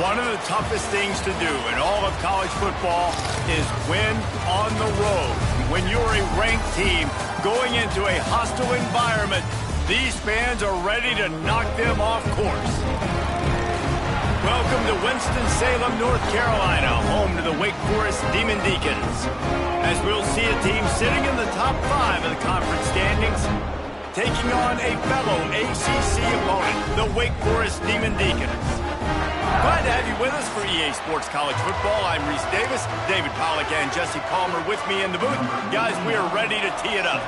One of the toughest things to do in all of college football is win on the road. When you're a ranked team going into a hostile environment, these fans are ready to knock them off course. Welcome to Winston-Salem, North Carolina, home to the Wake Forest Demon Deacons. As we'll see a team sitting in the top 5 of the conference standings, taking on a fellow ACC opponent, the Wake Forest Demon Deacons. Glad to have you with us for EA Sports College Football. I'm Reese Davis, David Pollack and Jesse Palmer with me in the booth. Guys, we are ready to tee it up.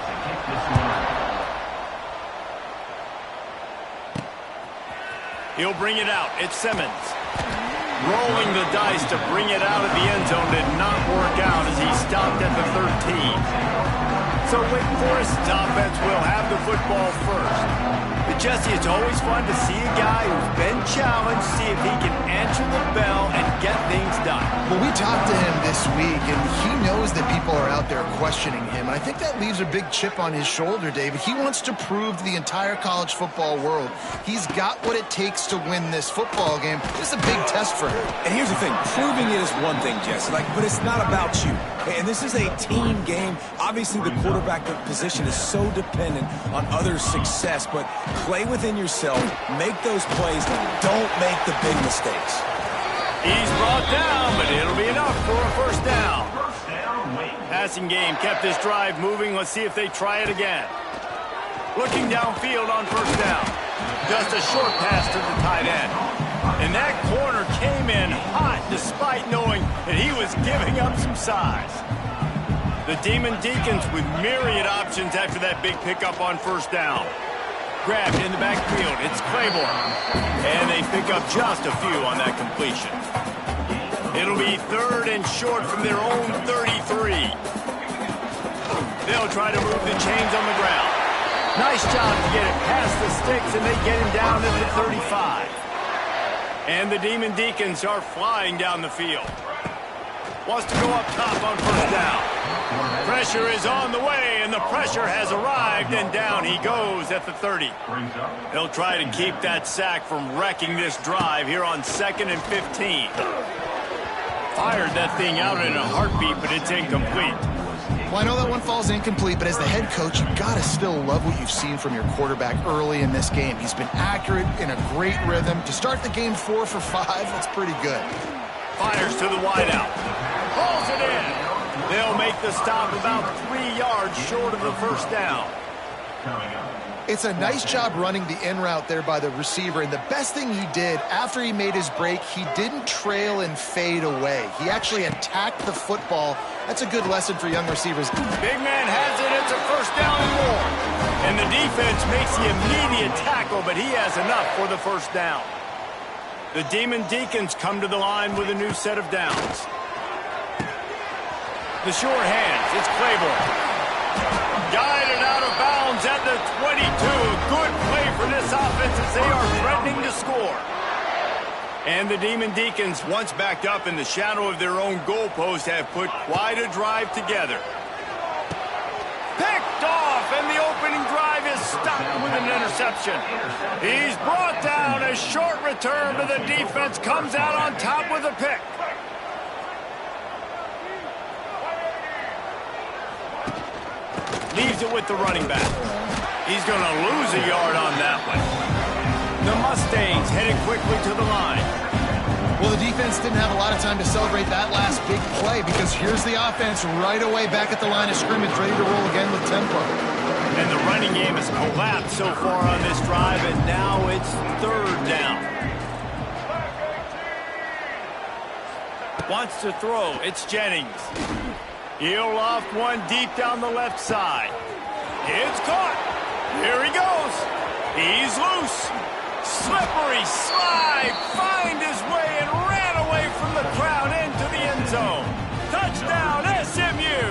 He'll bring it out. It's Simmons. Rolling the dice to bring it out of the end zone did not work out as he stopped at the 13. So Wake Forest's offense will have the football first. But Jesse, it's always fun to see a guy who's been challenged, see if he can answer the bell and get things done. Well, we talked to him this week, and he knows that people are out there questioning him. And I think that leaves a big chip on his shoulder, David. He wants to prove to the entire college football world he's got what it takes to win this football game. This is a big test for him. And here's the thing. Proving it is one thing, Jesse, but it's not about you. And this is a team game. Obviously, the quarterback position is so dependent on others' success, but play within yourself, make those plays, don't make the big mistakes. He's brought down, but it'll be enough for a first down. Passing game kept this drive moving. Let's see if they try it again. Looking downfield on first down. Just a short pass to the tight end. And that corner came in hot despite knowing that he was giving up some size. The Demon Deacons with myriad options after that big pickup on first down. Grabbed in the backfield. It's Claiborne. And they pick up just a few on that completion. It'll be third and short from their own 33. They'll try to move the chains on the ground. Nice job to get it past the sticks, and they get him down at the 35. And the Demon Deacons are flying down the field. Wants to go up top on first down. Pressure is on the way, and the pressure has arrived, and down he goes at the 30. They'll try to keep that sack from wrecking this drive here on 2nd and 15. Fired that thing out in a heartbeat, but it's incomplete. Well, I know that one falls incomplete, but as the head coach, you've got to still love what you've seen from your quarterback early in this game. He's been accurate, in a great rhythm. To start the game 4 for 5, that's pretty good. Fires to the wideout. Pulls it in. They'll make the stop about 3 yards short of the first down. It's a nice job running the in route there by the receiver, and the best thing he did after he made his break, he didn't trail and fade away. He actually attacked the football. That's a good lesson for young receivers. Big man has it. It's a first down and more. And the defense makes the immediate tackle, but he has enough for the first down. The Demon Deacons come to the line with a new set of downs. The short hands. It's Claiborne. Guided out of bounds at the 22. Good play for this offense as they are threatening to score. And the Demon Deacons, once backed up in the shadow of their own goalpost, have put quite a drive together. Picked off, and the opening drive is stopped with an interception. He's brought down. A short return, but the defense comes out on top with a pick. Leaves it with the running back. He's going to lose a yard on that one. The Mustangs headed quickly to the line. Well, the defense didn't have a lot of time to celebrate that last big play because here's the offense right away back at the line of scrimmage, ready to roll again with tempo. And the running game has collapsed so far on this drive, and now it's third down. Wants to throw. It's Jennings. He'll loft one deep down the left side. It's caught. Here he goes. He's loose. Slippery slide. Find his way and ran away from the crowd into the end zone. Touchdown, SMU.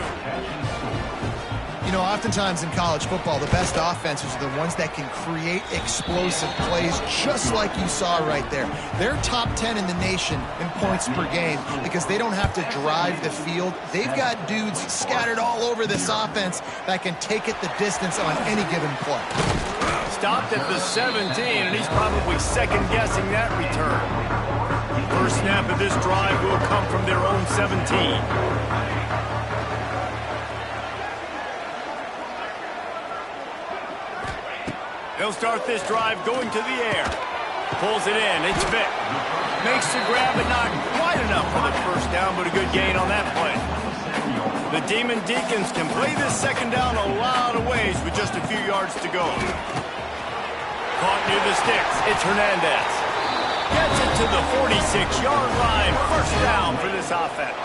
You know, oftentimes in college football, the best offenses are the ones that can create explosive plays just like you saw right there. They're top 10 in the nation in points per game because they don't have to drive the field. They've got dudes scattered all over this offense that can take it the distance on any given play. Stopped at the 17, and he's probably second-guessing that return. First snap of this drive will come from their own 17. They'll start this drive going to the air. Pulls it in. It's Vick. Makes the grab, but not quite enough for the first down, but a good gain on that play. The Demon Deacons can play this second down a lot of ways with just a few yards to go. Caught near the sticks. It's Hernandez. Gets it to the 46-yard line. First down for this offense.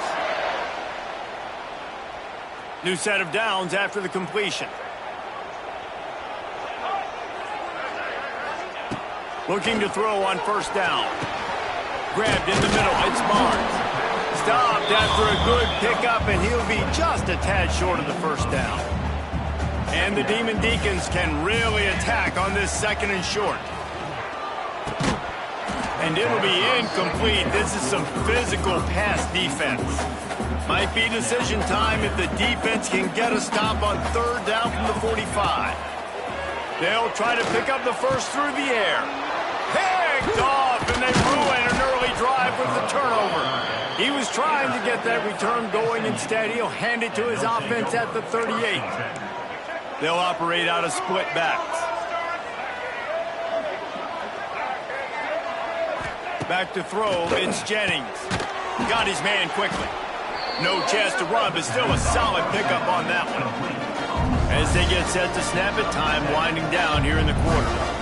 New set of downs after the completion. Looking to throw on first down. Grabbed in the middle. It's Barnes. Stopped after a good pickup, and he'll be just a tad short of the first down. And the Demon Deacons can really attack on this second and short. And it'll be incomplete. This is some physical pass defense. Might be decision time if the defense can get a stop on third down from the 45. They'll try to pick up the first through the air. Picked off, and they ruin an early drive with the turnover. He was trying to get that return going. Instead, he'll hand it to his offense at the 38. They'll operate out of split backs. Back to throw, it's Jennings. Got his man quickly. No chance to run, but still a solid pickup on that one. As they get set to snap it, time winding down here in the quarter.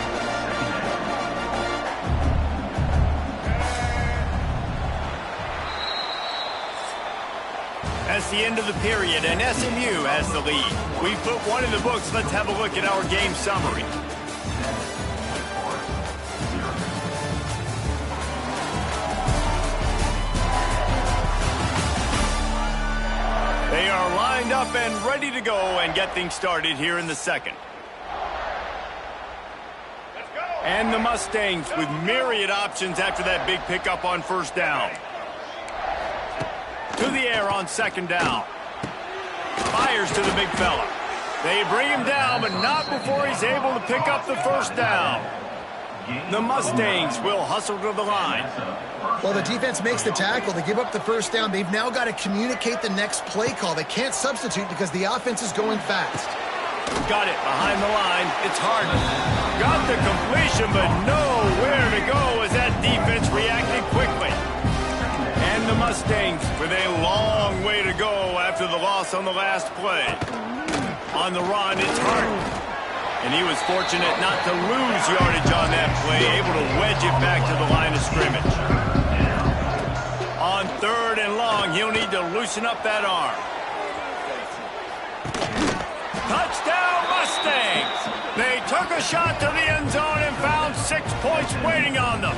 That's the end of the period, and SMU has the lead. We put one in the books. Let's have a look at our game summary. They are lined up and ready to go and get things started here in the second. And the Mustangs with myriad options after that big pickup on first down. To the air on second down. Fires to the big fella. They bring him down, but not before he's able to pick up the first down. The Mustangs will hustle to the line. Well, the defense makes the tackle. They give up the first down. They've now got to communicate the next play call. They can't substitute because the offense is going fast. Got it behind the line. It's Harden. Got the completion, but nowhere to go as that defense reacted quickly. And the Mustangs with a long way to go after the loss on the last play. On the run, it's Harden. And he was fortunate not to lose yardage on that play, able to wedge it back to the line of scrimmage. On third and long, he'll need to loosen up that arm. Touchdown, Mustangs! They took a shot to the end zone and found 6 points waiting on them.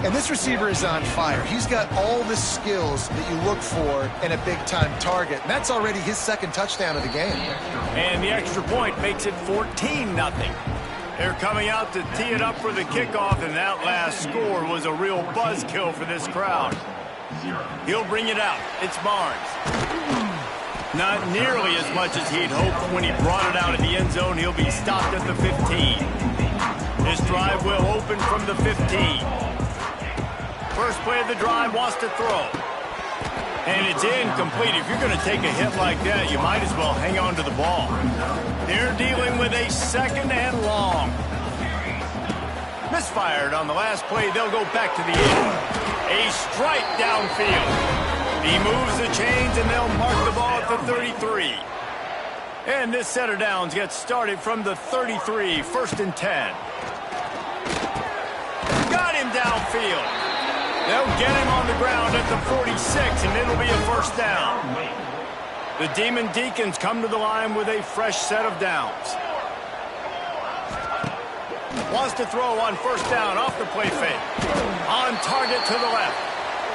And this receiver is on fire. He's got all the skills that you look for in a big-time target. And that's already his second touchdown of the game. And the extra point makes it 14-0. They're coming out to tee it up for the kickoff, and that last score was a real buzzkill for this crowd. He'll bring it out. It's Barnes. Not nearly as much as he'd hoped when he brought it out at the end zone. He'll be stopped at the 15. This drive will open from the 15. First play of the drive, wants to throw. And it's incomplete. If you're going to take a hit like that, you might as well hang on to the ball. They're dealing with a second and long. Misfired on the last play. They'll go back to the end. A strike downfield. He moves the chains, and they'll mark the ball at the 33. And this set of downs gets started from the 33, first and 10. Got him downfield. They'll get him on the ground at the 46, and it'll be a first down. The Demon Deacons come to the line with a fresh set of downs. Wants to throw on first down off the play fake. On target to the left.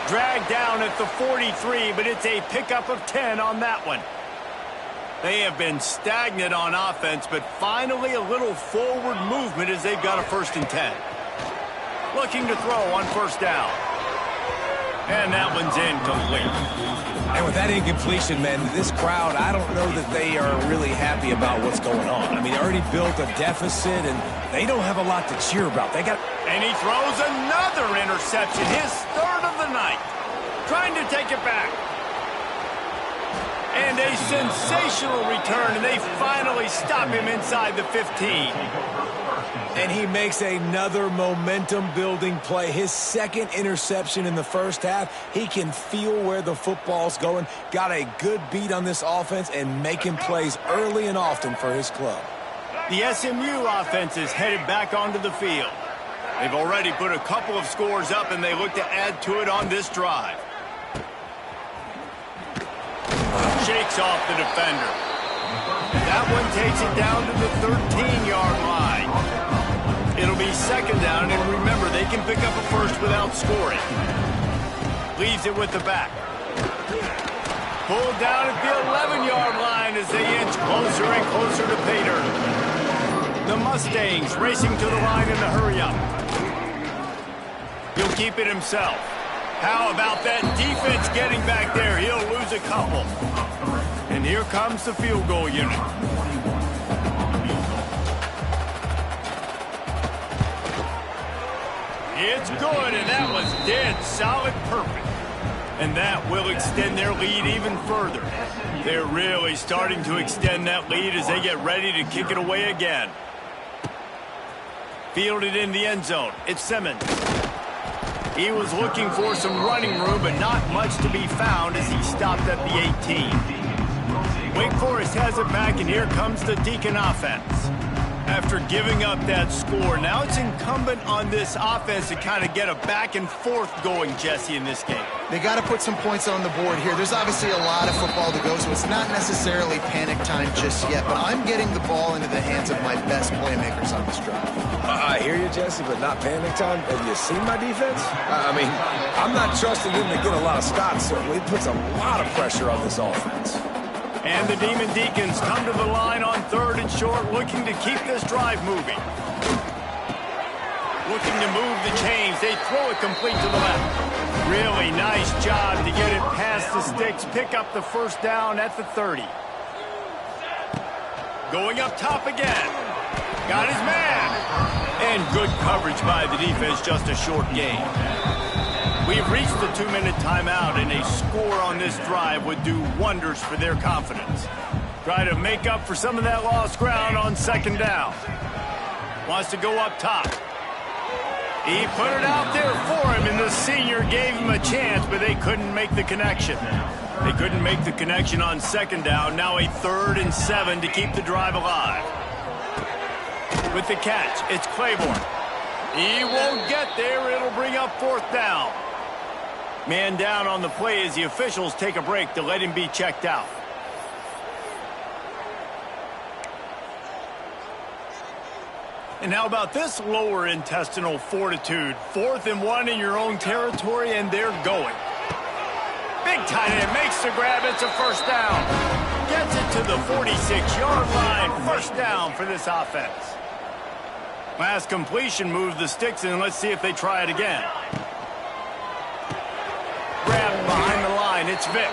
Dragged down at the 43, but it's a pickup of 10 on that one. They have been stagnant on offense, but finally a little forward movement as they've got a first and 10. Looking to throw on first down. And that one's incomplete. And with that incompletion, man, this crowd, I don't know that they are really happy about what's going on. I mean, they already built a deficit, and they don't have a lot to cheer about. And he throws another interception, his third of the night. Trying to take it back. And a sensational return, and they finally stop him inside the 15. And he makes another momentum-building play. His second interception in the first half. He can feel where the football's going. Got a good beat on this offense and making plays early and often for his club. The SMU offense is headed back onto the field. They've already put a couple of scores up, and they look to add to it on this drive. Shakes off the defender. That one takes it down to the 13-yard line. It'll be second down, and remember, they can pick up a first without scoring. Leaves it with the back. Pulled down at the 11-yard line as they inch closer and closer to pay dirt. The Mustangs racing to the line in the hurry-up. He'll keep it himself. How about that defense getting back there? He'll lose a couple. And here comes the field goal unit. It's good, and that was dead solid perfect. And that will extend their lead even further. They're really starting to extend that lead as they get ready to kick it away again. Fielded in the end zone. It's Simmons. He was looking for some running room, but not much to be found as he stopped at the 18. Wake Forest has it back, and here comes the Deacon offense. After giving up that score, now it's incumbent on this offense to kind of get a back and forth going, Jesse, in this game. They got to put some points on the board here. There's obviously a lot of football to go, so it's not necessarily panic time just yet, but I'm getting the ball into the hands of my best playmakers on this drive. I hear you, Jesse, but not panic time. Have you seen my defense? I mean, I'm not trusting them to get a lot of stops, so it puts a lot of pressure on this offense. And the Demon Deacons come to the line on third and short, looking to keep this drive moving. Looking to move the chains. They throw it complete to the left. Really nice job to get it past the sticks. Pick up the first down at the 30. Going up top again. Got his man. And good coverage by the defense, just a short gain. We've reached the 2-minute timeout, and a score on this drive would do wonders for their confidence. Try to make up for some of that lost ground on second down. Wants to go up top. He put it out there for him, and the senior gave him a chance, but they couldn't make the connection. They couldn't make the connection on second down. Now a 3rd and 7 to keep the drive alive. With the catch, it's Claiborne. He won't get there. It'll bring up 4th down. Man down on the play as the officials take a break to let him be checked out. And how about this lower intestinal fortitude? 4th and 1 in your own territory, and they're going. Big tight end makes the grab. It's a first down. Gets it to the 46-yard line. First down for this offense. Last completion moved the sticks, and let's see if they try it again. Grab behind the line. It's Vick.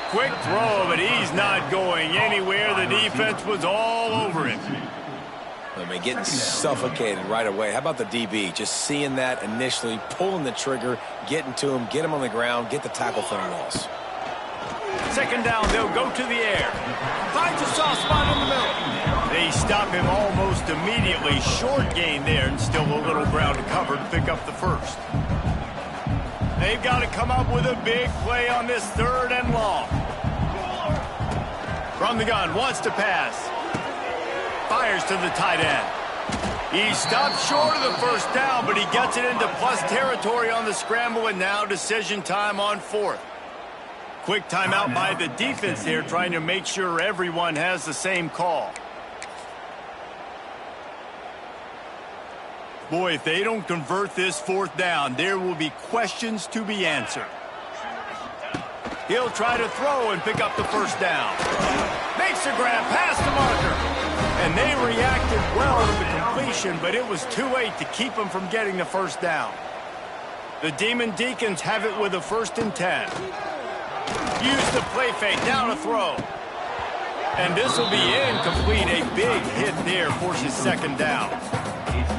Quick throw, but he's not going anywhere. The defense was all over him. I mean, getting suffocated right away. How about the DB? Just seeing that initially, pulling the trigger, getting to him, get him on the ground, get the tackle for a loss. Second down, they'll go to the air. Finds a soft spot in the middle. They stop him almost immediately. Short gain there, and still a little ground to cover to pick up the first. They've got to come up with a big play on this 3rd and long. From the gun, wants to pass. Fires to the tight end. He stopped short of the first down, but he gets it into plus territory on the scramble, and now decision time on 4th. Quick timeout by the defense there, trying to make sure everyone has the same call. Boy, if they don't convert this 4th down, there will be questions to be answered. He'll try to throw and pick up the first down. Makes the grab past the marker. And they reacted well with the completion, but it was too late to keep them from getting the first down. The Demon Deacons have it with a 1st and 10. Use the play fake, down to throw. And this will be incomplete. A big hit there forces 2nd down.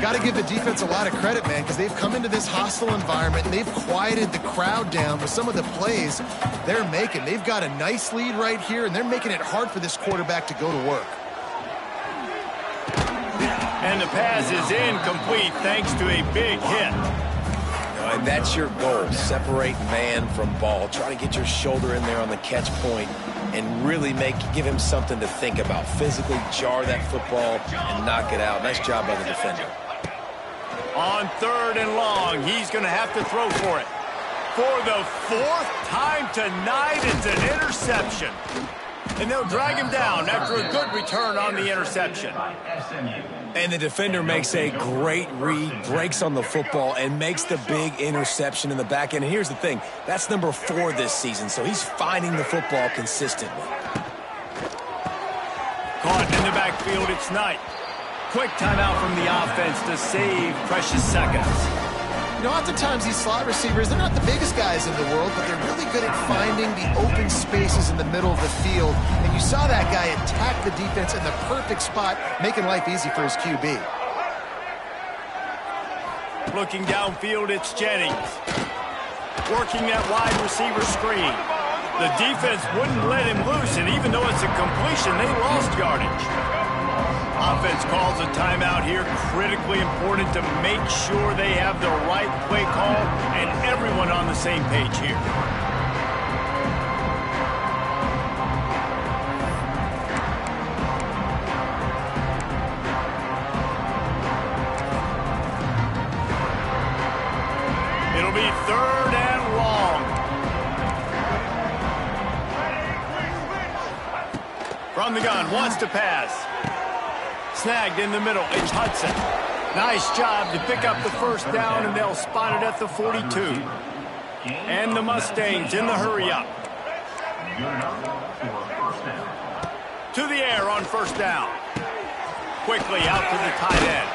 Got to give the defense a lot of credit, man, because they've come into this hostile environment and they've quieted the crowd down with some of the plays they're making. They've got a nice lead right here, and they're making it hard for this quarterback to go to work. And the pass is incomplete thanks to a big hit. And that's your goal. Separate man from ball. Try to get your shoulder in there on the catch point and really give him something to think about. Physically jar that football and knock it out. Nice job by the defender. On 3rd and long, he's going to have to throw for it. For the 4th time tonight, it's an interception. And they'll drag him down after a good return on the interception. And the defender makes a great read, breaks on the football, and makes the big interception in the back end. And here's the thing, that's number 4 this season, so he's finding the football consistently. Caught in the backfield, it's Knight. Quick timeout from the offense to save precious seconds. You know, oftentimes these slot receivers, they're not the biggest guys in the world, but they're really good at finding the open spaces in the middle of the field. And you saw that guy attack the defense in the perfect spot, making life easy for his QB. Looking downfield, it's Jennings. Working that wide receiver screen. The defense wouldn't let him loose, and even though it's a completion, they lost yardage. Offense calls a timeout here. Critically important to make sure they have the right play call and everyone on the same page here. It'll be 3rd and long. From the gun, wants to pass. Snagged in the middle, it's Hudson. Nice job to pick up the 1st down, and they'll spot it at the 42. And the Mustangs in the hurry-up. To the air on 1st down. Quickly out to the tight end.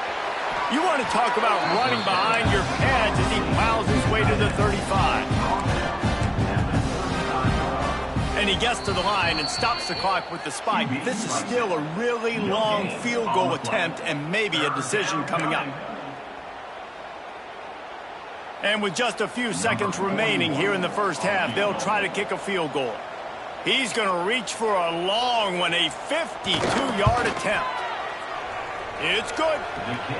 You want to talk about running behind your pads as he plows his way to the 35. And he gets to the line and stops the clock with the spike. This is still a really long field goal attempt and maybe a decision coming up. And with just a few seconds remaining here in the 1st half, they'll try to kick a field goal. He's going to reach for a long one, a 52-yard attempt. It's good.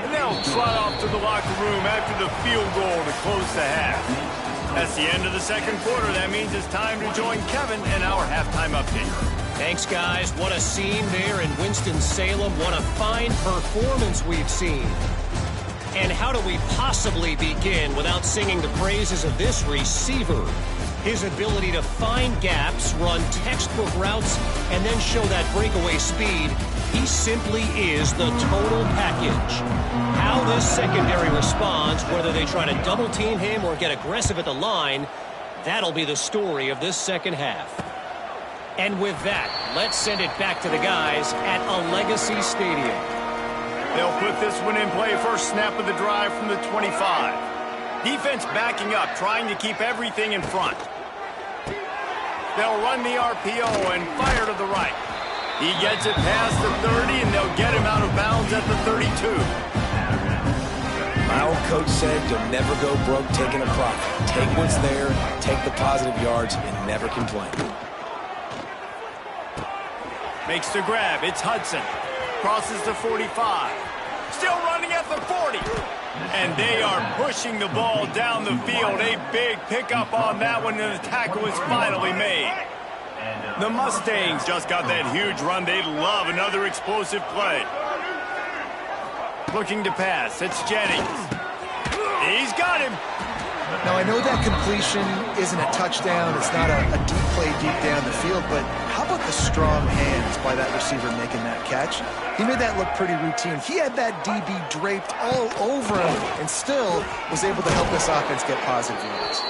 And they'll trot off to the locker room after the field goal to close the half. That's the end of the 2nd quarter. That means it's time to join Kevin in our halftime update. Thanks, guys. What a scene there in Winston-Salem. What a fine performance we've seen. And how do we possibly begin without singing the praises of this receiver? His ability to find gaps, run textbook routes, and then show that breakaway speed. He simply is the total package. How this secondary responds, whether they try to double-team him or get aggressive at the line, that'll be the story of this 2nd half. And with that, let's send it back to the guys at a Legacy Stadium. They'll put this one in play. 1st snap of the drive from the 25. Defense backing up, trying to keep everything in front. They'll run the RPO and fire to the right. He gets it past the 30, and they'll get him out of bounds at the 32. My old coach said you'll never go broke taking a profit. Take what's there, take the positive yards, and never complain. Makes the grab. It's Hudson. Crosses the 45. Still running at the 40. And they are pushing the ball down the field. A big pickup on that one, and the tackle is finally made. The Mustangs just got that huge run. They'd love another explosive play. Looking to pass. It's Jennings. He's got him. Now, I know that completion isn't a touchdown. It's not a deep play deep down the field, but how about the strong hands by that receiver making that catch? He made that look pretty routine. He had that DB draped all over him and still was able to help this offense get positive yards.